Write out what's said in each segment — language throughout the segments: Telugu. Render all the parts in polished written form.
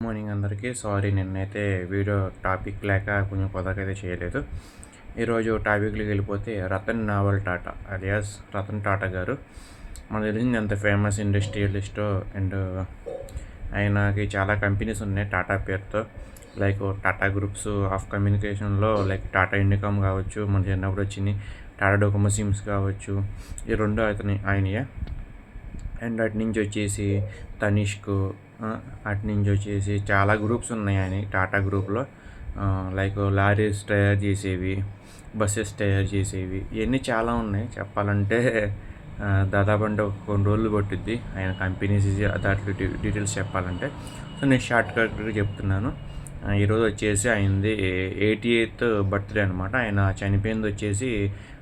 మార్నింగ్ అందరికీ సారీ నిన్నైతే వీడియో టాపిక్ లేక కొంచెం కుదరకైతే చేయలేదు. ఈరోజు టాపిక్లోకి వెళ్ళిపోతే రతన్ నావల్ టాటా అలియాస్ రతన్ టాటా గారు మనకు తెలిసింది ఎంత ఫేమస్ ఇండస్ట్రియలిస్టో. అండ్ ఆయనకి చాలా కంపెనీస్ ఉన్నాయి టాటా పేరుతో. లైక్ టాటా గ్రూప్స్ ఆఫ్ కమ్యూనికేషన్లో లైక్ టాటా ఇండికామ్ కావచ్చు, మన చిన్నప్పుడు వచ్చింది టాటా డోకోమో సిమ్స్ కావచ్చు, ఈ రెండు ఆయనయే. అండ్ అటు నుంచి వచ్చేసి తనిష్క్, అటు నుంచి వచ్చేసి చాలా గ్రూప్స్ ఉన్నాయి ఆయన టాటా గ్రూప్లో. లైక్ లారీస్ తయారు చేసేవి, బస్సెస్ తయారు చేసేవి, ఇవన్నీ చాలా ఉన్నాయి. చెప్పాలంటే దాదాపు అంటే కొన్ని రోజులు పట్టుద్ది ఆయన కంపెనీస్ దాంట్లో డీటెయిల్స్ చెప్పాలంటే. సో నేను షార్ట్కట్గా చెప్తున్నాను. ఈరోజు వచ్చేసి ఆయనది 88th బర్త్డే అనమాట. ఆయన చనిపోయింది వచ్చేసి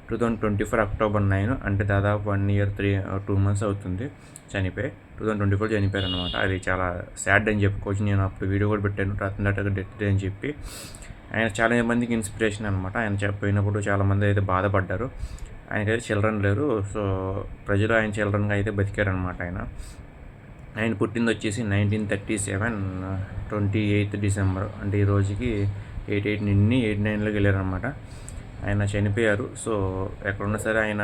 2024 అక్టోబర్ 9, అంటే దాదాపు 1 year 2 months అవుతుంది చనిపోయి. 2024 చనిపోయారు అనమాట. అది చాలా సాడ్ అని చెప్పుకోవచ్చు. నేను అప్పుడు వీడియో కూడా పెట్టాను రతన్ టాటా డెత్ డే అని చెప్పి. ఆయన చాలా మందికి ఇన్స్పిరేషన్ అనమాట. ఆయన చెప్పినప్పుడు చాలామంది అయితే బాధపడ్డారు. ఆయనకైతే చిల్డ్రన్ లేరు. సో ప్రజలు ఆయన చిల్డ్రన్గా అయితే బతికారనమాట. ఆయన పుట్టింది వచ్చేసి 1937 28th December, అంటే ఈ రోజుకి 88 నిన్ని 89లోకి వెళ్ళారనమాట. ఆయన చనిపోయారు. సో ఎక్కడున్నా సరే ఆయన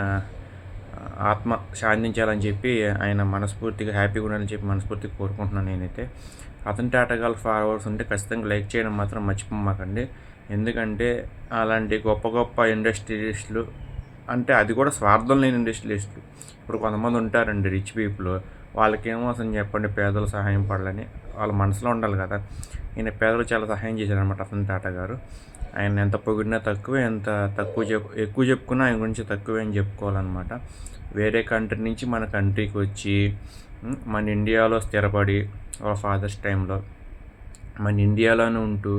ఆత్మ శాంతించాలని చెప్పి ఆయన మనస్ఫూర్తిగా హ్యాపీగా ఉండాలని చెప్పి మనస్ఫూర్తిగా కోరుకుంటున్నాను నేనైతే. రతన్ టాటా గారు ఫాలోవర్స్ ఉంటే ఖచ్చితంగా లైక్ చేయడం మాత్రం మర్చిపోమాకండి. ఎందుకంటే అలాంటి గొప్ప గొప్ప ఇండస్ట్రియలిస్టులు, అంటే అది కూడా స్వార్థం లేని ఇండస్ట్రియలిస్టులు. ఇప్పుడు కొంతమంది ఉంటారండి రిచ్ పీపుల్, వాళ్ళకేమో అసలు చెప్పండి పేదలు సహాయం పడాలని వాళ్ళ మనసులో ఉండాలి కదా. ఈయన పేదలు చాలా సహాయం చేశారనమాట రతన్ టాటా గారు. ఆయన ఎంత పొగిడినా తక్కువే, ఎంత ఎక్కువ చెప్పుకున్నా ఆయన గురించి తక్కువే అని చెప్పుకోవాలన్నమాట. వేరే కంట్రీ నుంచి మన కంట్రీకి వచ్చి మన ఇండియాలో స్థిరపడి ఒక ఫాదర్స్ టైంలో మన ఇండియాలోనే ఉంటూ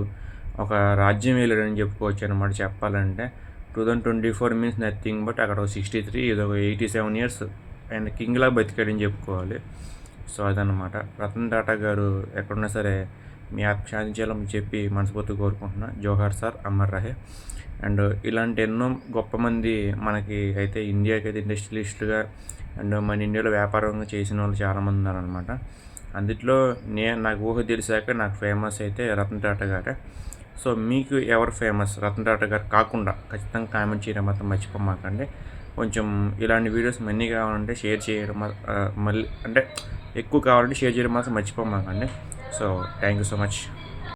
ఒక రాజ్యం వెళ్ళాడని చెప్పుకోవచ్చు అనమాట. చెప్పాలంటే 2024 మీన్స్ నథింగ్ బట్ అక్కడ 63, ఇది ఒక 87 years ఆయన కింగ్లా బతికాడని చెప్పుకోవాలి. సో అదనమాట. రతన్ టాటా గారు ఎక్కడున్నా సరే మీ ఆత్మ శాంతించాలని చెప్పి మనస్ఫూర్తిగా కోరుకుంటున్నా. జోహార్ సార్, అమర్ రహే. అండ్ ఇలాంటి ఎన్నో గొప్ప మంది మనకి అయితే ఇండియాకి అయితే ఇండస్ట్రియలిస్టుగా అండ్ మన ఇండియాలో వ్యాపారంగా చేసిన వాళ్ళు చాలామంది ఉన్నారనమాట. అందులో నాకు ఊహ తెలిసాక నాకు ఫేమస్ అయితే రతన్ టాటా గారే. సో మీకు ఎవరు ఫేమస్ రతన్ టాటా గారు కాకుండా ఖచ్చితంగా కామెంట్ చేయడం మాత్రం మర్చిపోమాకండి. కొంచెం ఇలాంటి వీడియోస్ మళ్ళీ కావాలంటే షేర్ చేయడం, మళ్ళీ అంటే ఎక్కువ కావాలంటే షేర్ చేయడం మాత్రం మర్చిపోమాకండి. So thank you so much.